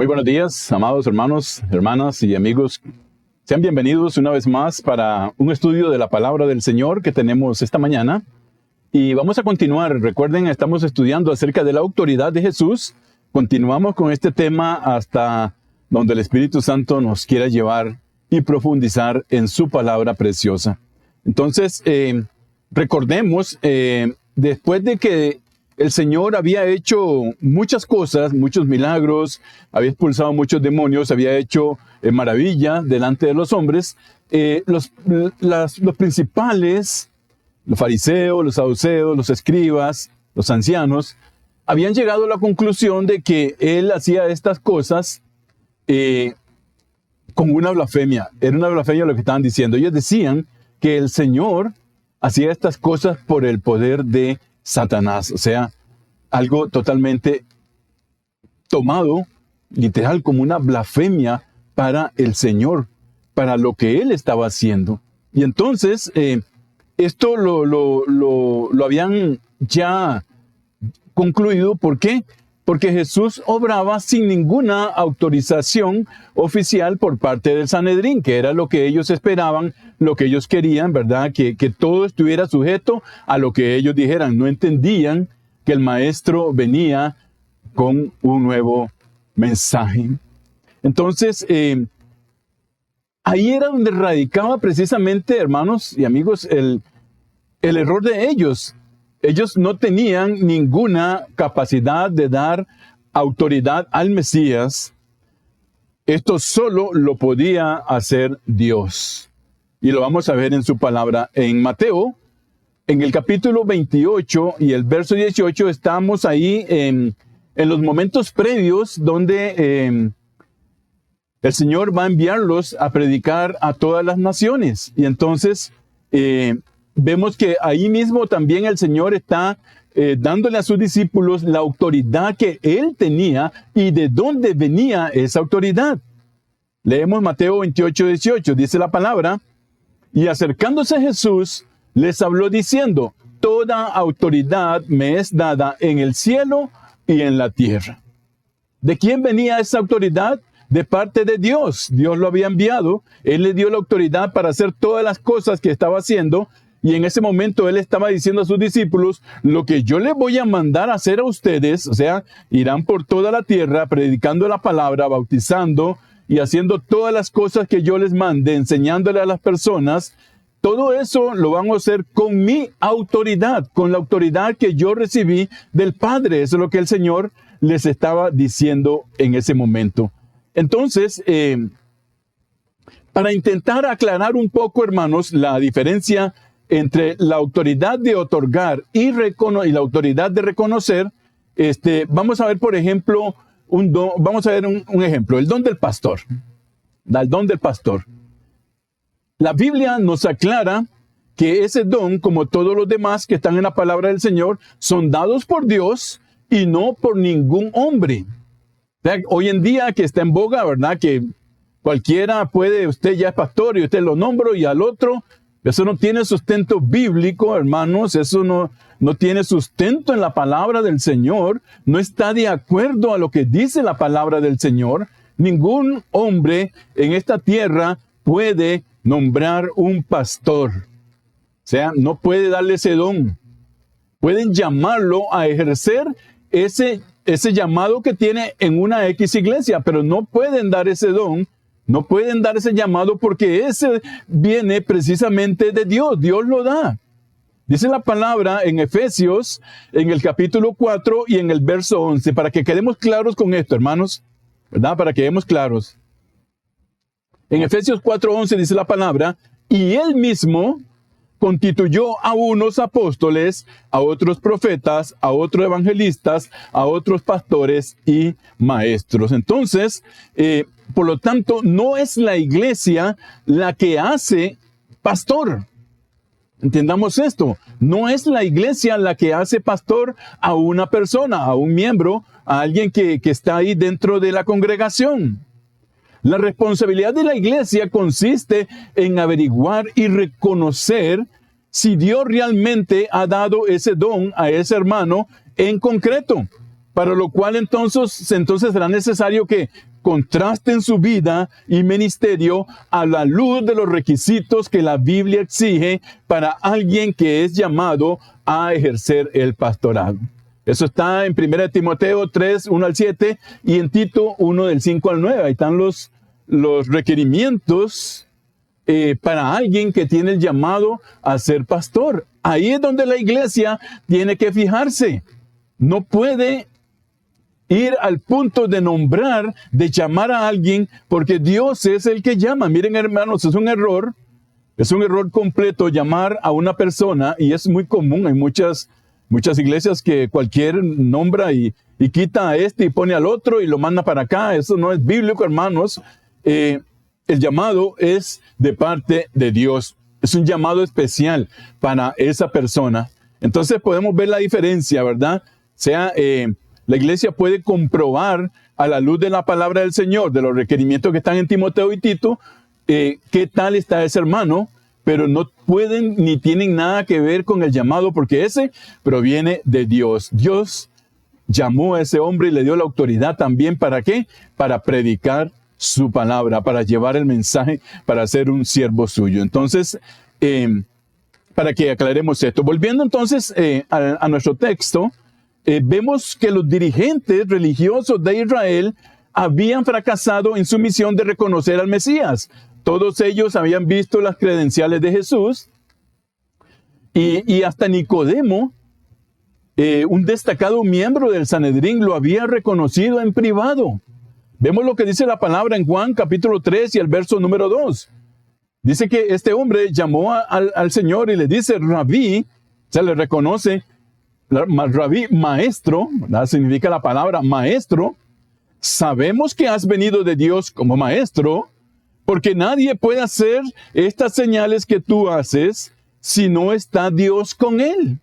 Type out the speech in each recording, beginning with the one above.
Muy buenos días, amados hermanos, hermanas y amigos. Sean bienvenidos una vez más para un estudio de la palabra del Señor que tenemos esta mañana. Y vamos a continuar. Recuerden, estamos estudiando acerca de la autoridad de Jesús. Continuamos con este tema hasta donde el Espíritu Santo nos quiera llevar y profundizar en su palabra preciosa. Entonces, recordemos, después de que el Señor había hecho muchas cosas, muchos milagros, había expulsado muchos demonios, había hecho maravillas delante de los hombres, los principales, los fariseos, los saduceos, los escribas, los ancianos, habían llegado a la conclusión de que Él hacía estas cosas con una blasfemia. Era una blasfemia lo que estaban diciendo. Ellos decían que el Señor hacía estas cosas por el poder de Satanás, o sea, algo totalmente tomado, literal, como una blasfemia para el Señor, para lo que Él estaba haciendo. Y entonces, esto lo habían ya concluido. ¿Por qué? Porque Jesús obraba sin ninguna autorización oficial por parte del Sanedrín, que era lo que ellos esperaban, lo que ellos querían, ¿verdad? Que todo estuviera sujeto a lo que ellos dijeran. No entendían que el Maestro venía con un nuevo mensaje. Entonces, ahí era donde radicaba precisamente, hermanos y amigos, el error de ellos. Ellos no tenían ninguna capacidad de dar autoridad al Mesías. Esto solo lo podía hacer Dios. Y lo vamos a ver en su palabra en Mateo, en el capítulo 28 y el verso 18. Estamos ahí en los momentos previos donde el Señor va a enviarlos a predicar a todas las naciones. Y entonces vemos que ahí mismo también el Señor está dándole a sus discípulos la autoridad que Él tenía y de dónde venía esa autoridad. Leemos Mateo 28, 18, dice la palabra: y acercándose a Jesús, les habló diciendo: toda autoridad me es dada en el cielo y en la tierra. ¿De quién venía esa autoridad? De parte de Dios. Dios lo había enviado. Él le dio la autoridad para hacer todas las cosas que estaba haciendo. Y en ese momento Él estaba diciendo a sus discípulos: lo que yo les voy a mandar a hacer a ustedes, o sea, irán por toda la tierra predicando la palabra, bautizando y haciendo todas las cosas que yo les mande, enseñándole a las personas. Todo eso lo van a hacer con mi autoridad, con la autoridad que yo recibí del Padre. Eso es lo que el Señor les estaba diciendo en ese momento. Entonces, para intentar aclarar un poco, hermanos, la diferencia entre la autoridad de otorgar y la autoridad de reconocer, vamos a ver, por ejemplo, vamos a ver un ejemplo, el don del pastor. El don del pastor. La Biblia nos aclara que ese don, como todos los demás que están en la palabra del Señor, son dados por Dios y no por ningún hombre. O sea, hoy en día que está en boga, ¿verdad? Que cualquiera puede, usted ya es pastor y usted lo nombra y al otro. Eso no tiene sustento bíblico, hermanos. Eso no tiene sustento en la palabra del Señor. No está de acuerdo a lo que dice la palabra del Señor. Ningún hombre en esta tierra puede nombrar un pastor. O sea, no puede darle ese don. Pueden llamarlo a ejercer ese llamado que tiene en una X iglesia, pero no pueden dar ese don. No pueden dar ese llamado porque ese viene precisamente de Dios. Dios lo da. Dice la palabra en Efesios, en el capítulo 4 y en el verso 11, para que quedemos claros con esto, hermanos, ¿verdad? Para que quedemos claros. En Efesios 4:11 dice la palabra: y Él mismo constituyó a unos apóstoles, a otros profetas, a otros evangelistas, a otros pastores y maestros. Entonces, por lo tanto, no es la iglesia la que hace pastor. Entendamos esto. No es la iglesia la que hace pastor a una persona, a un miembro, a alguien que está ahí dentro de la congregación. La responsabilidad de la iglesia consiste en averiguar y reconocer si Dios realmente ha dado ese don a ese hermano en concreto, para lo cual entonces será necesario que contrasten su vida y ministerio a la luz de los requisitos que la Biblia exige para alguien que es llamado a ejercer el pastorado. Eso está en 1 Timoteo 3, 1 al 7 y en Tito 1 del 5 al 9. Ahí están los requerimientos para alguien que tiene el llamado a ser pastor. Ahí es donde la iglesia tiene que fijarse. No puede ir al punto de nombrar, de llamar a alguien, porque Dios es el que llama. Miren, hermanos, es un error completo llamar a una persona, y es muy común. Hay muchas iglesias que cualquier nombra y quita a este y pone al otro y lo manda para acá. Eso no es bíblico, hermanos. El llamado es de parte de Dios. Es un llamado especial para esa persona. Entonces podemos ver la diferencia, ¿verdad? La iglesia puede comprobar a la luz de la palabra del Señor, de los requerimientos que están en Timoteo y Tito, qué tal está ese hermano, pero no pueden ni tienen nada que ver con el llamado, porque ese proviene de Dios. Dios llamó a ese hombre y le dio la autoridad también. ¿Para qué? Para predicar su palabra, para llevar el mensaje, para ser un siervo suyo. Entonces, para que aclaremos esto. Volviendo entonces a nuestro texto, vemos que los dirigentes religiosos de Israel habían fracasado en su misión de reconocer al Mesías. Todos ellos habían visto las credenciales de Jesús y hasta Nicodemo, un destacado miembro del Sanedrín, lo había reconocido en privado. Vemos lo que dice la palabra en Juan capítulo 3 y el verso número 2. Dice que este hombre llamó al Señor y le dice, Rabí, se le reconoce, Rabí, maestro, ¿verdad? Significa la palabra maestro. Sabemos que has venido de Dios como maestro, porque nadie puede hacer estas señales que tú haces si no está Dios con él.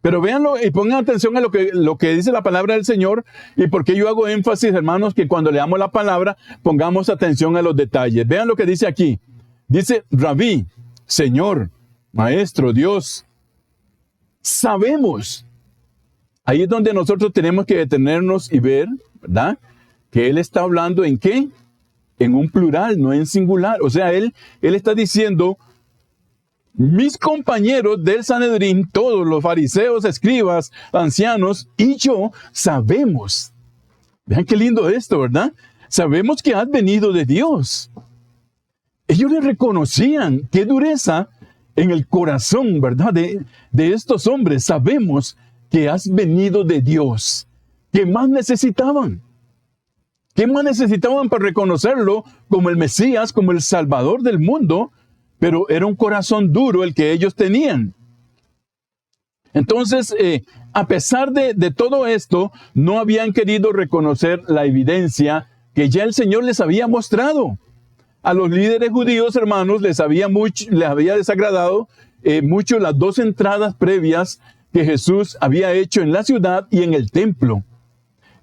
Pero véanlo y pongan atención a lo que dice la palabra del Señor, y porque yo hago énfasis, hermanos, que cuando leamos la palabra pongamos atención a los detalles. Vean lo que dice aquí. Dice, Rabí, Señor, Maestro, Dios, sabemos. Ahí es donde nosotros tenemos que detenernos y ver, ¿verdad? Que Él está hablando ¿en qué? En un plural, no en singular. O sea, Él está diciendo, mis compañeros del Sanedrín, todos los fariseos, escribas, ancianos, y yo sabemos. Vean qué lindo esto, ¿verdad? Sabemos que has venido de Dios. Ellos le reconocían qué dureza en el corazón, ¿verdad? De estos hombres. Sabemos que has venido de Dios. ¿Qué más necesitaban? ¿Qué más necesitaban para reconocerlo como el Mesías, como el Salvador del mundo? Pero era un corazón duro el que ellos tenían. Entonces, a pesar de todo esto, no habían querido reconocer la evidencia que ya el Señor les había mostrado. A los líderes judíos, hermanos, les había desagradado mucho las dos entradas previas que Jesús había hecho en la ciudad y en el templo.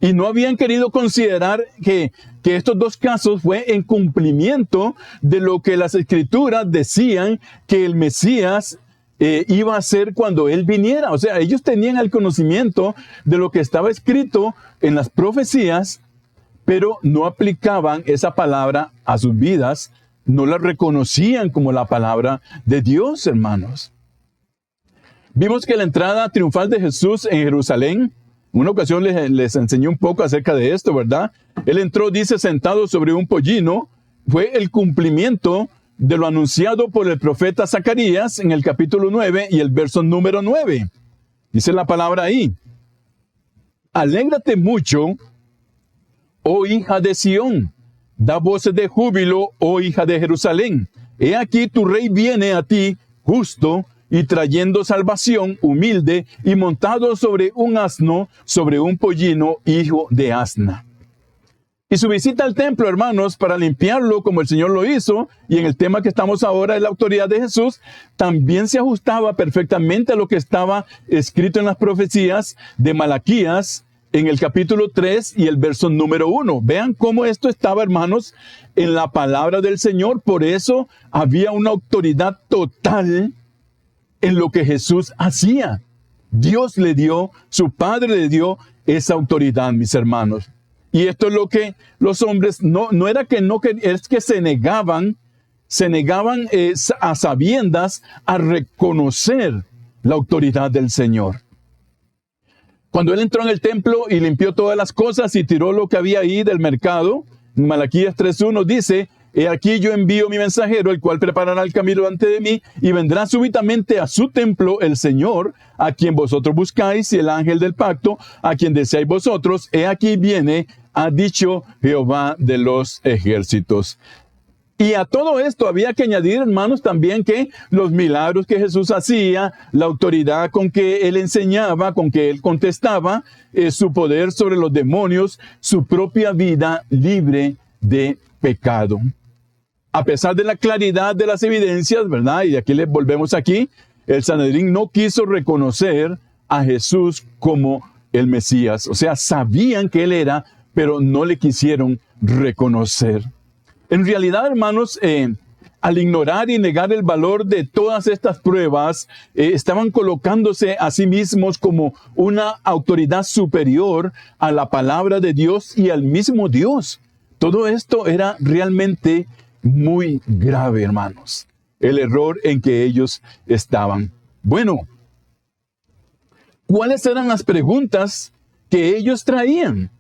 Y no habían querido considerar que estos dos casos fue en cumplimiento de lo que las Escrituras decían que el Mesías iba a hacer cuando Él viniera. O sea, ellos tenían el conocimiento de lo que estaba escrito en las profecías, pero no aplicaban esa palabra a sus vidas, no la reconocían como la palabra de Dios, hermanos. Vimos que la entrada triunfal de Jesús en Jerusalén, una ocasión les enseñé un poco acerca de esto, ¿verdad? Él entró, dice, sentado sobre un pollino. Fue el cumplimiento de lo anunciado por el profeta Zacarías en el capítulo 9 y el verso número 9. Dice la palabra ahí. Alégrate mucho, oh hija de Sión. Da voces de júbilo, oh hija de Jerusalén. He aquí tu rey viene a ti, justo, y trayendo salvación, humilde, y montado sobre un asno, sobre un pollino, hijo de asna. Y su visita al templo, hermanos, para limpiarlo como el Señor lo hizo, y en el tema que estamos ahora de la autoridad de Jesús, también se ajustaba perfectamente a lo que estaba escrito en las profecías de Malaquías, en el capítulo 3 y el verso número 1. Vean cómo esto estaba, hermanos, en la palabra del Señor. Por eso había una autoridad total en lo que Jesús hacía. Dios le dio, su Padre le dio esa autoridad, mis hermanos. Y esto es lo que los hombres, no era que no, es que se negaban a sabiendas a reconocer la autoridad del Señor. Cuando él entró en el templo y limpió todas las cosas y tiró lo que había ahí del mercado, Malaquías 3:1 dice: he aquí yo envío mi mensajero, el cual preparará el camino delante de mí, y vendrá súbitamente a su templo el Señor, a quien vosotros buscáis, y el ángel del pacto, a quien deseáis vosotros. He aquí viene, ha dicho Jehová de los ejércitos. Y a todo esto había que añadir, hermanos, también que los milagros que Jesús hacía, la autoridad con que él enseñaba, con que él contestaba, su poder sobre los demonios, su propia vida libre de pecado. A pesar de la claridad de las evidencias, ¿verdad? Y aquí les volvemos aquí, el Sanedrín no quiso reconocer a Jesús como el Mesías. O sea, sabían que él era, pero no le quisieron reconocer. En realidad, hermanos, al ignorar y negar el valor de todas estas pruebas, estaban colocándose a sí mismos como una autoridad superior a la palabra de Dios y al mismo Dios. Todo esto era realmente muy grave, hermanos, el error en que ellos estaban. Bueno, ¿cuáles eran las preguntas que ellos traían?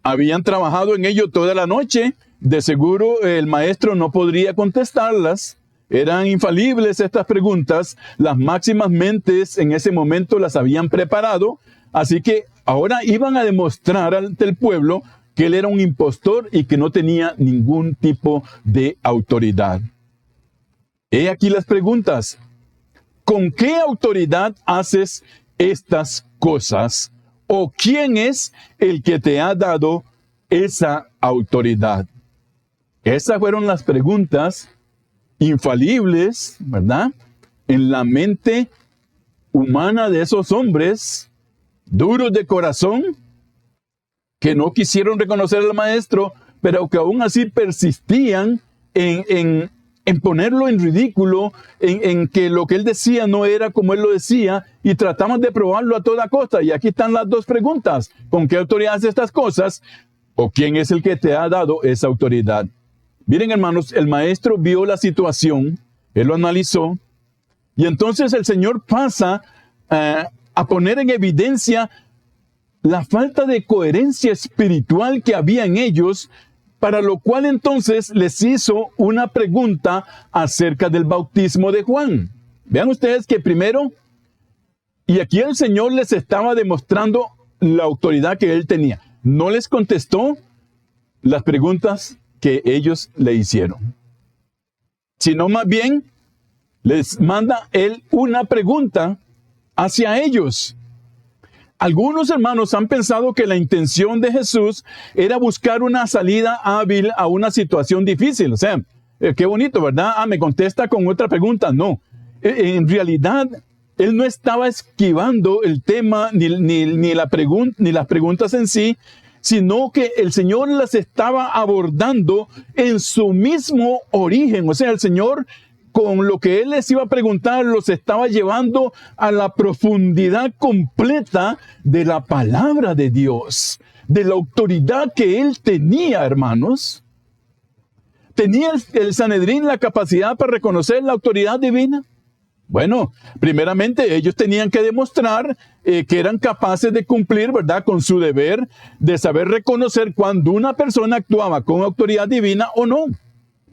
Habían trabajado en ello toda la noche. De seguro el maestro no podría contestarlas. Eran infalibles estas preguntas. Las máximas mentes en ese momento las habían preparado. Así que ahora iban a demostrar ante el pueblo que él era un impostor y que no tenía ningún tipo de autoridad. He aquí las preguntas. ¿Con qué autoridad haces estas cosas? ¿O quién es el que te ha dado esa autoridad? Esas fueron las preguntas infalibles, ¿verdad? En la mente humana de esos hombres, duros de corazón, que no quisieron reconocer al maestro, pero que aún así persistían en ponerlo en ridículo, en que lo que él decía no era como él lo decía, y trataban de probarlo a toda costa. Y aquí están las dos preguntas. ¿Con qué autoridad haces estas cosas? ¿O quién es el que te ha dado esa autoridad? Miren, hermanos, el maestro vio la situación, él lo analizó, y entonces el Señor pasa a poner en evidencia la falta de coherencia espiritual que había en ellos, para lo cual entonces les hizo una pregunta acerca del bautismo de Juan. Vean ustedes que primero, y aquí el Señor les estaba demostrando la autoridad que él tenía. No les contestó las preguntas que ellos le hicieron, sino más bien les manda él una pregunta hacia ellos. Algunos hermanos han pensado que la intención de Jesús era buscar una salida hábil a una situación difícil. O sea, qué bonito, ¿verdad? Me contesta con otra pregunta. No, en realidad él no estaba esquivando el tema ni las preguntas en sí, sino que el Señor las estaba abordando en su mismo origen. O sea, el Señor, con lo que él les iba a preguntar, los estaba llevando a la profundidad completa de la palabra de Dios, de la autoridad que él tenía, hermanos. ¿Tenía el Sanedrín la capacidad para reconocer la autoridad divina? Bueno, primeramente ellos tenían que demostrar que eran capaces de cumplir, ¿verdad?, con su deber de saber reconocer cuando una persona actuaba con autoridad divina o no.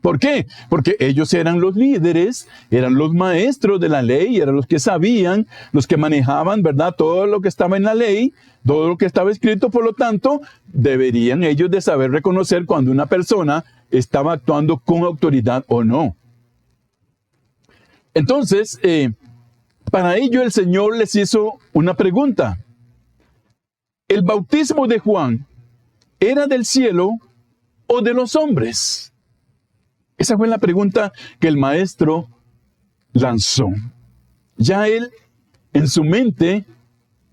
¿Por qué? Porque ellos eran los líderes, eran los maestros de la ley, eran los que sabían, los que manejaban, ¿verdad?, todo lo que estaba en la ley, todo lo que estaba escrito. Por lo tanto, deberían ellos de saber reconocer cuando una persona estaba actuando con autoridad o no. Entonces, para ello el Señor les hizo una pregunta. ¿El bautismo de Juan era del cielo o de los hombres? Esa fue la pregunta que el maestro lanzó. Ya él, en su mente,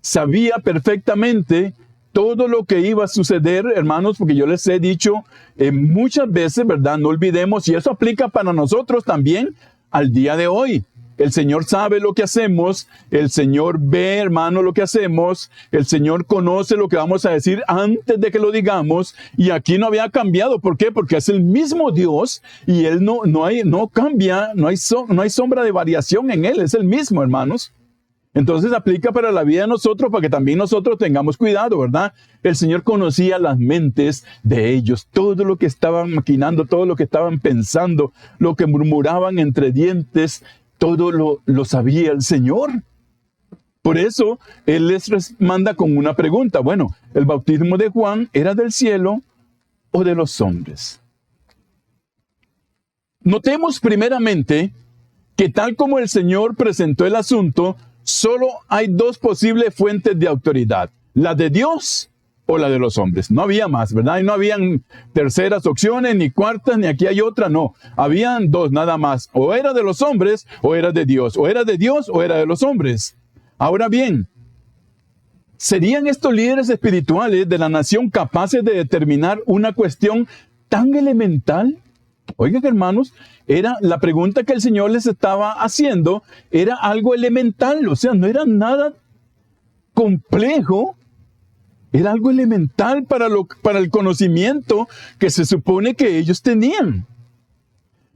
sabía perfectamente todo lo que iba a suceder, hermanos, porque yo les he dicho muchas veces, ¿verdad? No olvidemos, y eso aplica para nosotros también al día de hoy. El Señor sabe lo que hacemos, el Señor ve, hermano, lo que hacemos, el Señor conoce lo que vamos a decir antes de que lo digamos, y aquí no había cambiado. ¿Por qué? Porque es el mismo Dios y Él no cambia, no hay sombra de variación en Él, es el mismo, hermanos. Entonces aplica para la vida de nosotros, para que también nosotros tengamos cuidado, ¿verdad? El Señor conocía las mentes de ellos, todo lo que estaban maquinando, todo lo que estaban pensando, lo que murmuraban entre dientes, todo lo sabía el Señor. Por eso Él les manda con una pregunta. Bueno, ¿el bautismo de Juan era del cielo o de los hombres? Notemos primeramente que tal como el Señor presentó el asunto, solo hay dos posibles fuentes de autoridad, la de Dios o la de los hombres. No había más, ¿verdad? Y no habían terceras opciones, ni cuartas, ni aquí hay otra, no. Habían dos nada más. O era de los hombres o era de Dios. O era de Dios o era de los hombres. Ahora bien, ¿serían estos líderes espirituales de la nación capaces de determinar una cuestión tan elemental? Oigan, hermanos, era la pregunta que el Señor les estaba haciendo, era algo elemental, o sea, no era nada complejo, era algo elemental para el conocimiento que se supone que ellos tenían.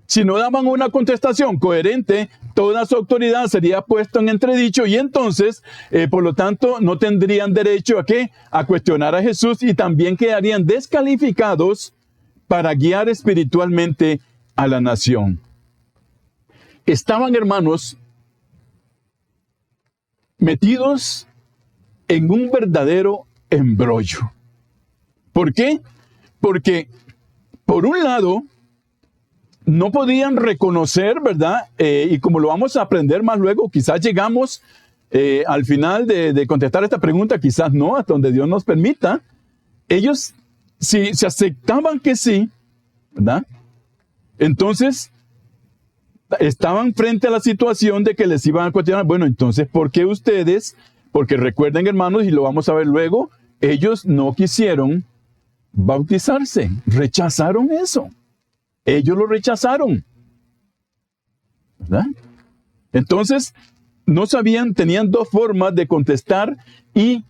Si no daban una contestación coherente, toda su autoridad sería puesta en entredicho y entonces, por lo tanto, no tendrían derecho ¿a qué? A cuestionar a Jesús y también quedarían descalificados para guiar espiritualmente a la nación. Estaban, hermanos, metidos en un verdadero embrollo. ¿Por qué? Porque, por un lado, no podían reconocer, ¿verdad? Y como lo vamos a aprender más luego, quizás llegamos al final de contestar esta pregunta, quizás no, hasta donde Dios nos permita. Ellos, si se aceptaban que sí, ¿verdad? Entonces, estaban frente a la situación de que les iban a cuestionar, bueno, entonces, ¿por qué ustedes? Porque recuerden, hermanos, y lo vamos a ver luego, ellos no quisieron bautizarse, rechazaron eso. Ellos lo rechazaron, ¿verdad? Entonces, no sabían, tenían dos formas de contestar y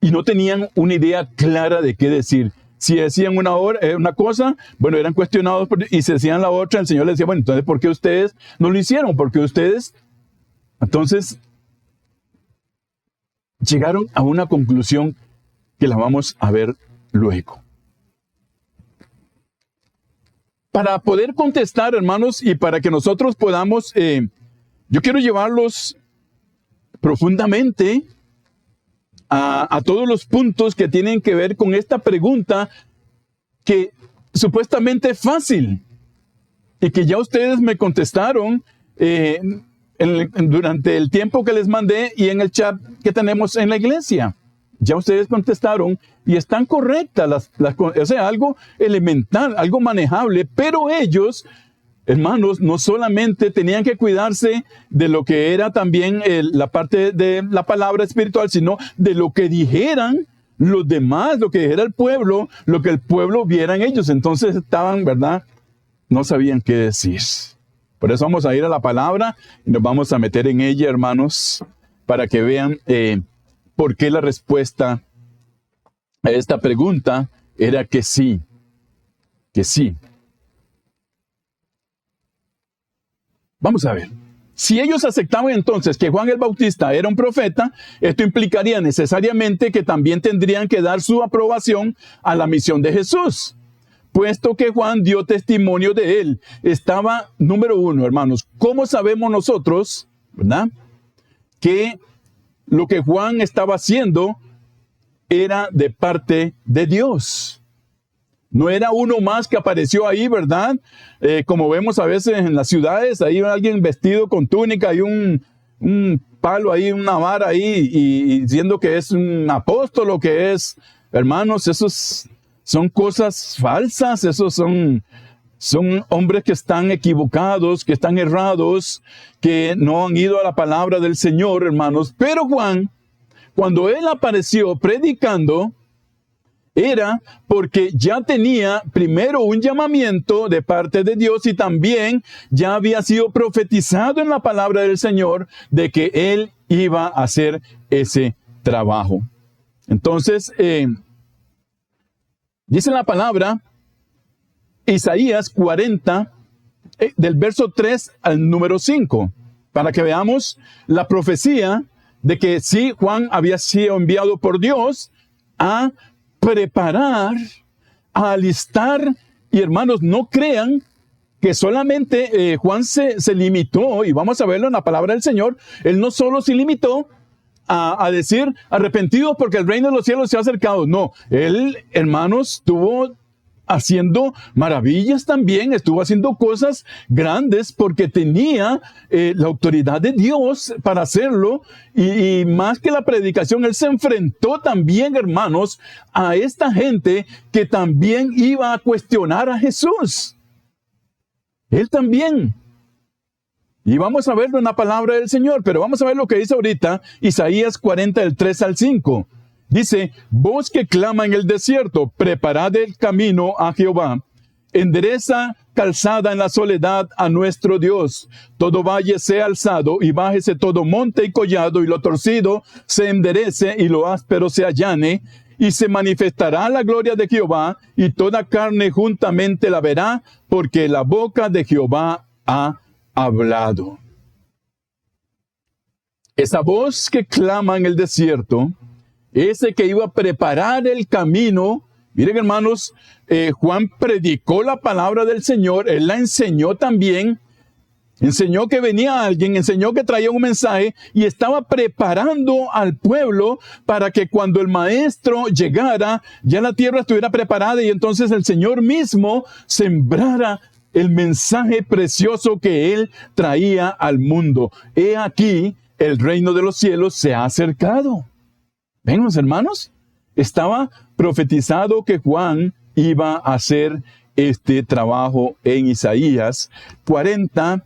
no tenían una idea clara de qué decir. Si decían una cosa, bueno, eran cuestionados y si decían la otra, el Señor les decía, bueno, entonces, ¿por qué ustedes no lo hicieron? Porque ustedes, entonces, llegaron a una conclusión que la vamos a ver luego. Para poder contestar, hermanos, y para que nosotros podamos, yo quiero llevarlos profundamente a todos los puntos que tienen que ver con esta pregunta que supuestamente es fácil y que ya ustedes me contestaron durante el tiempo que les mandé y en el chat que tenemos en la iglesia. Ya ustedes contestaron y están correctas, o sea, algo elemental, algo manejable, pero ellos, hermanos, no solamente tenían que cuidarse de lo que era también la parte de la palabra espiritual, sino de lo que dijeran los demás, lo que dijera el pueblo, lo que el pueblo viera en ellos. Entonces estaban, ¿verdad? No sabían qué decir. Por eso vamos a ir a la palabra y nos vamos a meter en ella, hermanos, para que vean por qué la respuesta a esta pregunta era que sí, que sí. Vamos a ver. Si ellos aceptaban entonces que Juan el Bautista era un profeta, esto implicaría necesariamente que también tendrían que dar su aprobación a la misión de Jesús, puesto que Juan dio testimonio de él. Estaba, número uno, hermanos, ¿cómo sabemos nosotros, verdad, que lo que Juan estaba haciendo era de parte de Dios? No era uno más que apareció ahí, ¿verdad? Como vemos a veces en las ciudades, hay alguien vestido con túnica y un palo ahí, una vara ahí, y diciendo que es un apóstol o que es, hermanos, esos son cosas falsas, esos son hombres que están equivocados, que están errados, que no han ido a la palabra del Señor, hermanos. Pero Juan, cuando él apareció predicando, era porque ya tenía primero un llamamiento de parte de Dios y también ya había sido profetizado en la palabra del Señor de que él iba a hacer ese trabajo. Entonces, dice la palabra, Isaías 40, del verso 3 al número 5, para que veamos la profecía de que sí, Juan había sido enviado por Dios a preparar, a alistar, y hermanos, no crean que solamente Juan se limitó, y vamos a verlo en la palabra del Señor, él no solo se limitó a decir arrepentidos porque el reino de los cielos se ha acercado. No, él, hermanos, estuvo haciendo maravillas también, estuvo haciendo cosas grandes porque tenía la autoridad de Dios para hacerlo, y más que la predicación, él se enfrentó también, hermanos, a esta gente que también iba a cuestionar a Jesús. Él también. Y vamos a verlo en la palabra del Señor, pero vamos a ver lo que dice ahorita Isaías 40, del 3 al 5. Dice, voz que clama en el desierto, preparad el camino a Jehová, endereza calzada en la soledad a nuestro Dios. Todo valle sea alzado y bájese todo monte y collado, y lo torcido se enderece y lo áspero se allane, y se manifestará la gloria de Jehová, y toda carne juntamente la verá, porque la boca de Jehová ha hablado. Esa voz que clama en el desierto, ese que iba a preparar el camino. Miren, hermanos, Juan predicó la palabra del Señor, él la enseñó también, enseñó que venía alguien, enseñó que traía un mensaje y estaba preparando al pueblo para que cuando el maestro llegara, ya la tierra estuviera preparada y entonces el Señor mismo sembrara el mensaje precioso que él traía al mundo. He aquí, el reino de los cielos se ha acercado. ¿Ven, los hermanos? Estaba profetizado que Juan iba a hacer este trabajo en Isaías 40,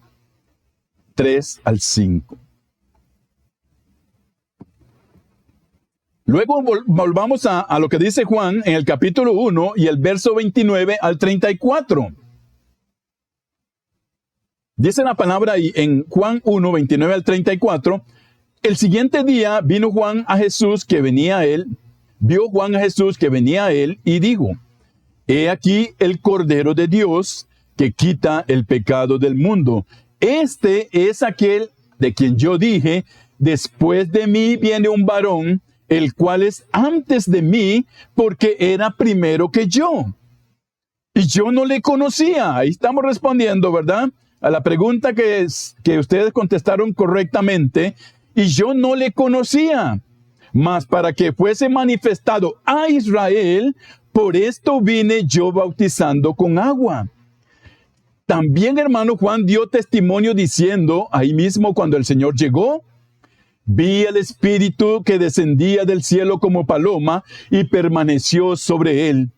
3 al 5. Luego volvamos a lo que dice Juan en el capítulo 1 y el verso 29 al 34. Dice la palabra ahí en Juan 1, 29 al 34, el siguiente día vino Juan a Jesús que venía a él, vio Juan a Jesús que venía a él y dijo, he aquí el Cordero de Dios que quita el pecado del mundo. Este es aquel de quien yo dije, después de mí viene un varón, el cual es antes de mí, porque era primero que yo. Y yo no le conocía. Ahí estamos respondiendo, ¿verdad? A la pregunta que ustedes contestaron correctamente. Y yo no le conocía. Mas para que fuese manifestado a Israel, por esto vine yo bautizando con agua. También, hermano, Juan dio testimonio diciendo, ahí mismo cuando el Señor llegó, vi el Espíritu que descendía del cielo como paloma y permaneció sobre él.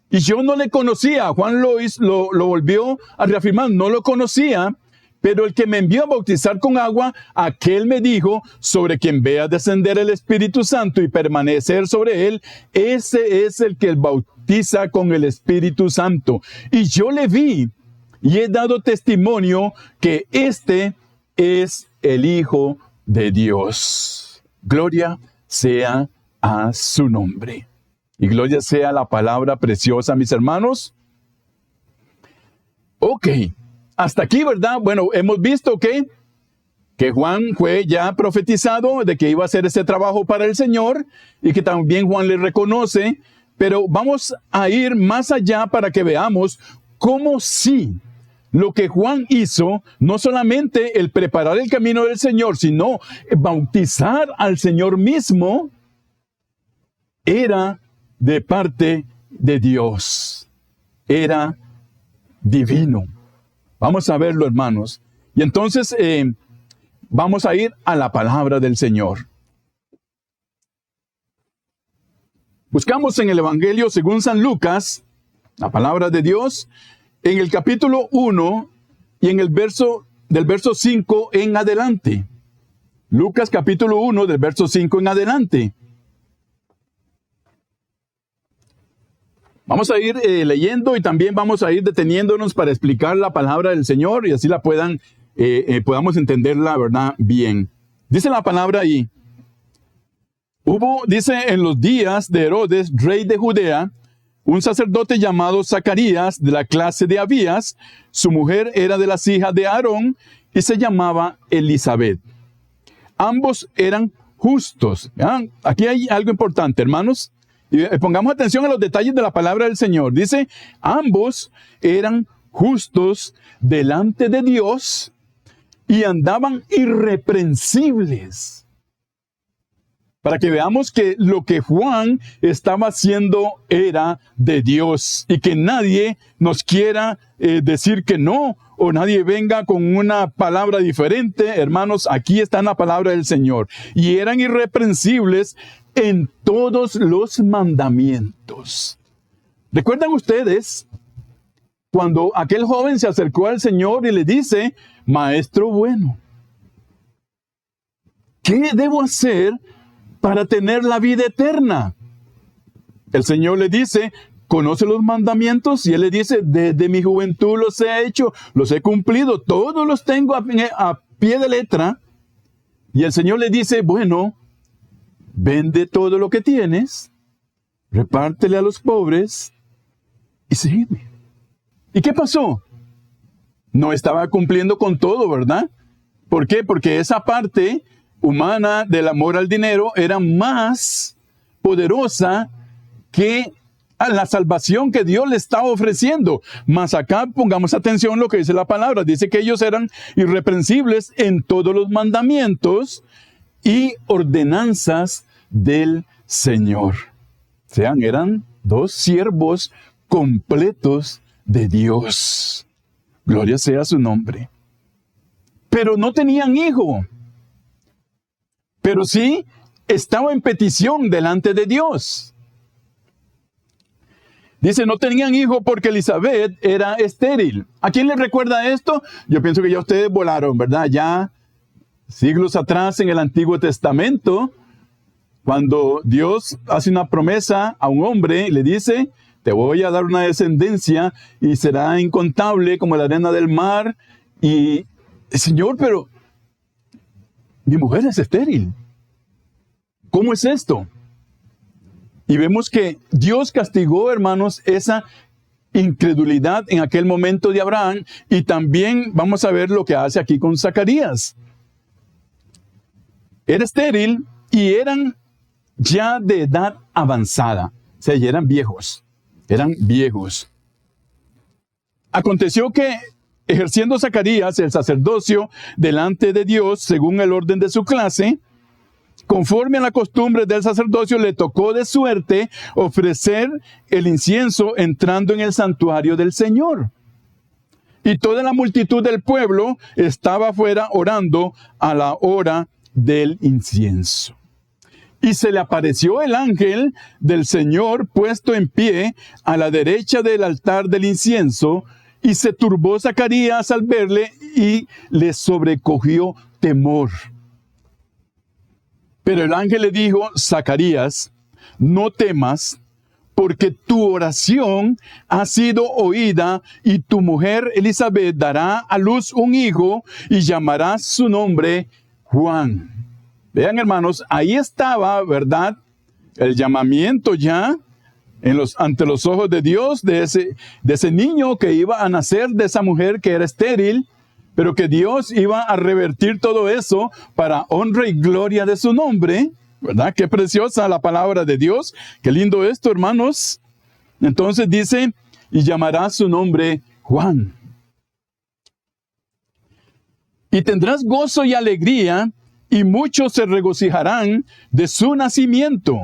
Y yo no le conocía. Juan lo volvió a reafirmar, no lo conocía, pero el que me envió a bautizar con agua, aquel me dijo, sobre quien vea descender el Espíritu Santo y permanecer sobre él, ese es el que bautiza con el Espíritu Santo. Y yo le vi y he dado testimonio que este es el Hijo de Dios. Gloria sea a su nombre. Y gloria sea la palabra preciosa, mis hermanos. Ok, hasta aquí, ¿verdad? Bueno, hemos visto que Juan fue ya profetizado de que iba a hacer ese trabajo para el Señor y que también Juan le reconoce, pero vamos a ir más allá para que veamos cómo sí lo que Juan hizo, no solamente el preparar el camino del Señor, sino bautizar al Señor mismo, era de parte de Dios. Era divino. Vamos a verlo, hermanos. Y entonces vamos a ir a la palabra del Señor. Buscamos en el Evangelio según San Lucas, la palabra de Dios, en el capítulo 1 y en el verso 5 en adelante. Lucas capítulo 1 del verso 5 en adelante. Vamos a ir leyendo y también vamos a ir deteniéndonos para explicar la palabra del Señor y así la podamos entenderla, ¿verdad? Bien. Dice la palabra ahí. Dice, en los días de Herodes, rey de Judea, un sacerdote llamado Zacarías, de la clase de Abías. Su mujer era de las hijas de Aarón y se llamaba Elisabet. Ambos eran justos. ¿Vean? Aquí hay algo importante, hermanos. Y pongamos atención a los detalles de la palabra del Señor. Dice, ambos eran justos delante de Dios y andaban irreprensibles. Para que veamos que lo que Juan estaba haciendo era de Dios y que nadie nos quiera decir que no o nadie venga con una palabra diferente. Hermanos, aquí está la palabra del Señor. Y eran irreprensibles en todos los mandamientos. ¿Recuerdan ustedes cuando aquel joven se acercó al Señor y le dice, Maestro bueno, ¿qué debo hacer para tener la vida eterna? El Señor le dice, ¿conoce los mandamientos? Y él le dice, desde mi juventud los he hecho, los he cumplido, todos los tengo a pie de letra. Y el Señor le dice, bueno, vende todo lo que tienes, repártele a los pobres y sígueme. ¿Y qué pasó? No estaba cumpliendo con todo, ¿verdad? ¿Por qué? Porque esa parte humana del amor al dinero era más poderosa que a la salvación que Dios le estaba ofreciendo. Mas acá pongamos atención a lo que dice la palabra. Dice que ellos eran irreprensibles en todos los mandamientos y ordenanzas del Señor. O sea, eran dos siervos completos de Dios. Gloria sea su nombre. Pero no tenían hijo. Pero sí estaba en petición delante de Dios. Dice, no tenían hijo porque Elisabet era estéril. ¿A quién le recuerda esto? Yo pienso que ya ustedes volaron, ¿verdad? Ya siglos atrás en el Antiguo Testamento, cuando Dios hace una promesa a un hombre y le dice, te voy a dar una descendencia y será incontable como la arena del mar. Y, Señor, pero mi mujer es estéril. ¿Cómo es esto? Y vemos que Dios castigó, hermanos, esa incredulidad en aquel momento de Abraham. Y también vamos a ver lo que hace aquí con Zacarías. Era estéril y eran ya de edad avanzada. O sea, ya eran viejos. Eran viejos. Aconteció que, ejerciendo Zacarías el sacerdocio delante de Dios, según el orden de su clase, conforme a la costumbre del sacerdocio, le tocó de suerte ofrecer el incienso entrando en el santuario del Señor. Y toda la multitud del pueblo estaba afuera orando a la hora del incienso. Y se le apareció el ángel del Señor puesto en pie a la derecha del altar del incienso, y se turbó Zacarías al verle y le sobrecogió temor. Pero el ángel le dijo, Zacarías, no temas, porque tu oración ha sido oída, y tu mujer Elisabet dará a luz un hijo, y llamarás su nombre Juan. Vean, hermanos, ahí estaba, ¿verdad?, el llamamiento ya ante los ojos de Dios de ese niño que iba a nacer de esa mujer que era estéril, pero que Dios iba a revertir todo eso para honra y gloria de su nombre, ¿verdad? Qué preciosa la palabra de Dios, qué lindo esto, hermanos. Entonces dice, y llamará su nombre Juan. Y tendrás gozo y alegría, y muchos se regocijarán de su nacimiento.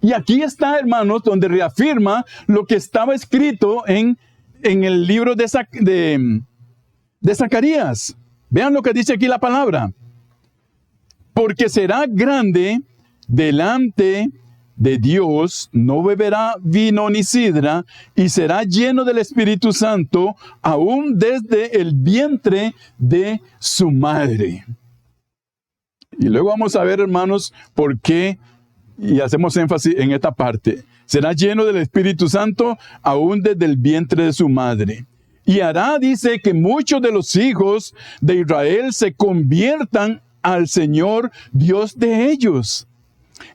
Y aquí está, hermanos, donde reafirma lo que estaba escrito en el libro de Zacarías. Vean lo que dice aquí la palabra. Porque será grande delante de Dios, no beberá vino ni sidra, y será lleno del Espíritu Santo, aún desde el vientre de su madre. Y luego vamos a ver, hermanos, por qué, y hacemos énfasis en esta parte. Será lleno del Espíritu Santo aún desde el vientre de su madre. Y hará, dice, que muchos de los hijos de Israel se conviertan al Señor Dios de ellos.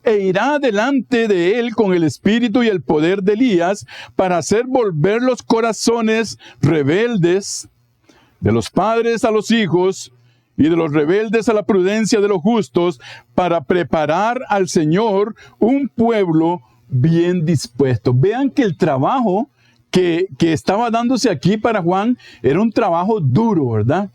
E irá delante de él con el espíritu y el poder de Elías para hacer volver los corazones rebeldes de los padres a los hijos y de los rebeldes a la prudencia de los justos, para preparar al Señor un pueblo bien dispuesto. Vean que el trabajo que estaba dándose aquí para Juan era un trabajo duro, ¿verdad?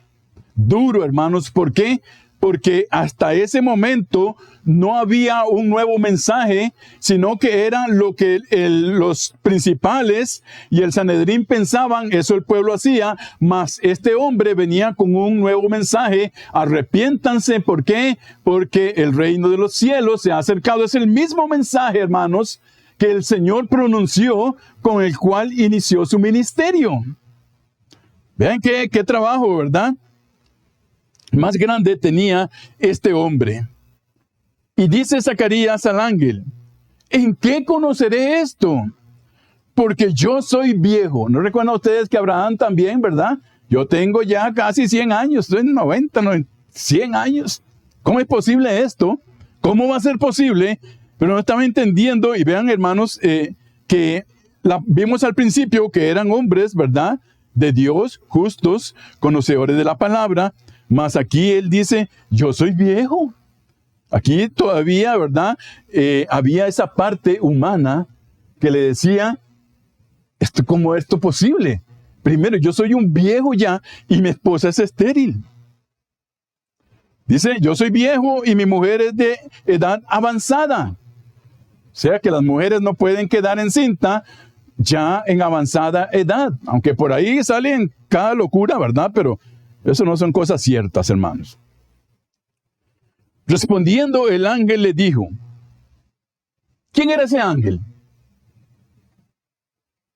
Duro, hermanos. ¿Por qué? Porque hasta ese momento no había un nuevo mensaje, sino que era lo que los principales y el Sanedrín pensaban, eso el pueblo hacía, mas este hombre venía con un nuevo mensaje: arrepiéntanse. ¿Por qué? Porque el reino de los cielos se ha acercado. Es el mismo mensaje, hermanos, que el Señor pronunció, con el cual inició su ministerio. Vean qué trabajo, ¿verdad? Más grande tenía este hombre. Y dice Zacarías al ángel: ¿en qué conoceré esto? Porque yo soy viejo. ¿No recuerdan ustedes que Abraham también, verdad? Yo tengo ya casi 100 años, estoy en 90, 100 años. ¿Cómo es posible esto? ¿Cómo va a ser posible? Pero no estaba entendiendo. Y vean, hermanos, vimos al principio que eran hombres, ¿verdad?, de Dios, justos, conocedores de la palabra. Mas aquí él dice: yo soy viejo. Aquí todavía, ¿verdad?, había esa parte humana que le decía: ¿cómo es esto posible? Primero, yo soy un viejo ya y mi esposa es estéril. Dice: yo soy viejo y mi mujer es de edad avanzada. O sea que las mujeres no pueden quedar encinta ya en avanzada edad. Aunque por ahí salen cada locura, ¿verdad? Pero eso no son cosas ciertas, hermanos. Respondiendo, el ángel le dijo: ¿quién era ese ángel?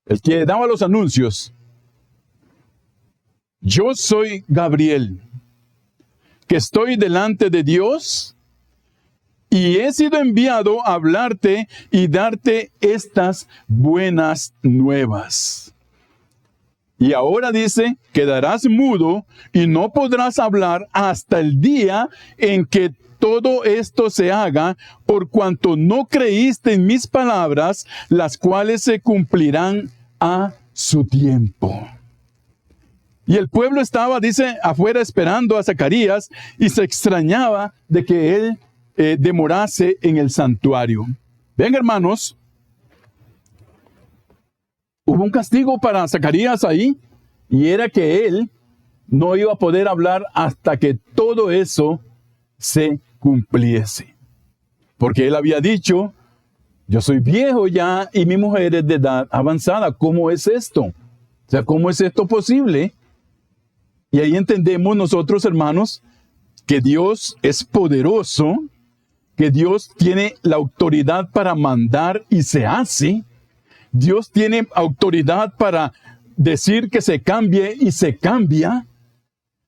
El que daba los anuncios. Yo soy Gabriel, que estoy delante de Dios y he sido enviado a hablarte y darte estas buenas nuevas. Y ahora dice: quedarás mudo y no podrás hablar hasta el día en que todo esto se haga, por cuanto no creíste en mis palabras, las cuales se cumplirán a su tiempo. Y el pueblo estaba, dice, afuera esperando a Zacarías, y se extrañaba de que él demorase en el santuario. Ven, hermanos, hubo un castigo para Zacarías ahí, y era que él no iba a poder hablar hasta que todo eso se cumpliese. Porque él había dicho: yo soy viejo ya y mi mujer es de edad avanzada. ¿Cómo es esto? O sea, ¿cómo es esto posible? Y ahí entendemos nosotros, hermanos, que Dios es poderoso, que Dios tiene la autoridad para mandar y se hace. Dios tiene autoridad para decir que se cambie y se cambia.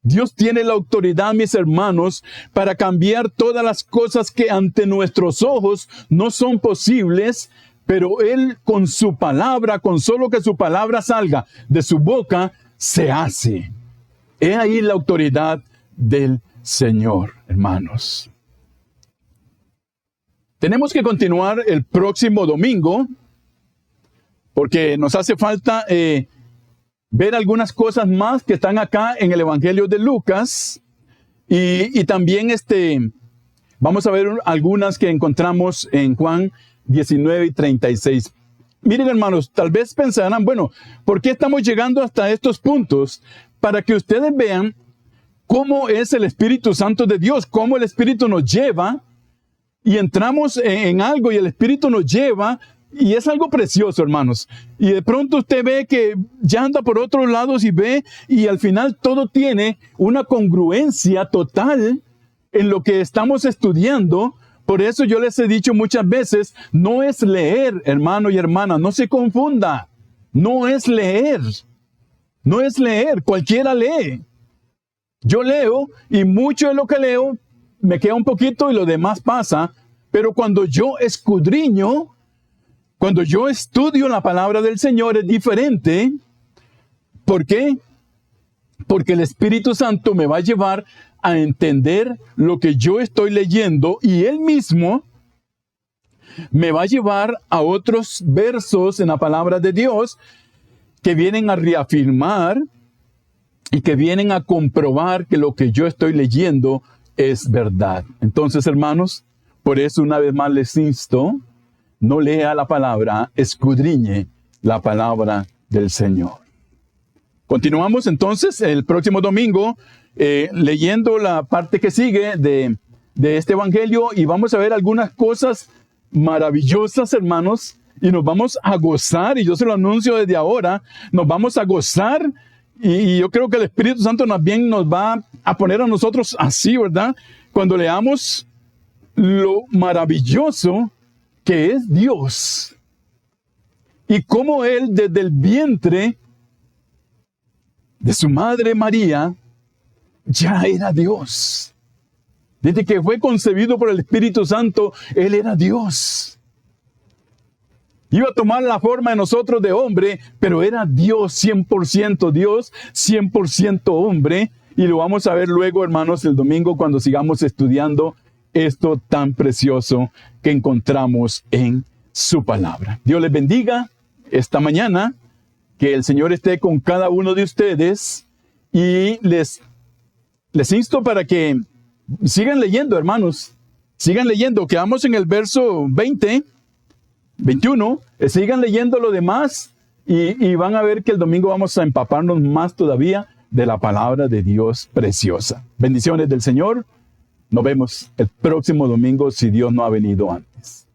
Dios tiene la autoridad, mis hermanos, para cambiar todas las cosas que ante nuestros ojos no son posibles, pero Él con su palabra, con solo que su palabra salga de su boca, se hace. He ahí la autoridad del Señor, hermanos. Tenemos que continuar el próximo domingo, porque nos hace falta ver algunas cosas más que están acá en el Evangelio de Lucas. Y también vamos a ver algunas que encontramos en Juan 19 y 36. Miren, hermanos, tal vez pensarán: bueno, ¿por qué estamos llegando hasta estos puntos? Para que ustedes vean cómo es el Espíritu Santo de Dios, cómo el Espíritu nos lleva, y entramos en algo y el Espíritu nos lleva, y es algo precioso, hermanos. Y de pronto usted ve que ya anda por otros lados y ve, y al final todo tiene una congruencia total en lo que estamos estudiando. Por eso yo les he dicho muchas veces: no es leer, hermano y hermana, no se confunda. No es leer. No es leer, cualquiera lee. Yo leo y mucho de lo que leo me queda un poquito y lo demás pasa. Pero cuando yo escudriño, Cuando yo estudio la palabra del Señor es diferente. ¿Por qué? Porque el Espíritu Santo me va a llevar a entender lo que yo estoy leyendo y Él mismo me va a llevar a otros versos en la palabra de Dios que vienen a reafirmar y que vienen a comprobar que lo que yo estoy leyendo es verdad. Entonces, hermanos, por eso una vez más les insto, no lea la palabra, escudriñe la palabra del Señor. Continuamos entonces el próximo domingo leyendo la parte que sigue de este evangelio y vamos a ver algunas cosas maravillosas, hermanos, y nos vamos a gozar, y yo se lo anuncio desde ahora, nos vamos a gozar, y yo creo que el Espíritu Santo también nos va a poner a nosotros así, ¿verdad? Cuando leamos lo maravilloso que es Dios, y cómo Él desde el vientre de su madre María, ya era Dios. Desde que fue concebido por el Espíritu Santo, Él era Dios. Iba a tomar la forma de nosotros de hombre, pero era Dios, 100% Dios, 100% hombre. Y lo vamos a ver luego, hermanos, el domingo cuando sigamos estudiando esto tan precioso que encontramos en su palabra. Dios les bendiga esta mañana. Que el Señor esté con cada uno de ustedes y les insto para que sigan leyendo, hermanos. Sigan leyendo. Quedamos en el verso 20, 21. Sigan leyendo lo demás y van a ver que el domingo vamos a empaparnos más todavía de la palabra de Dios preciosa. Bendiciones del Señor. Nos vemos el próximo domingo si Dios no ha venido antes.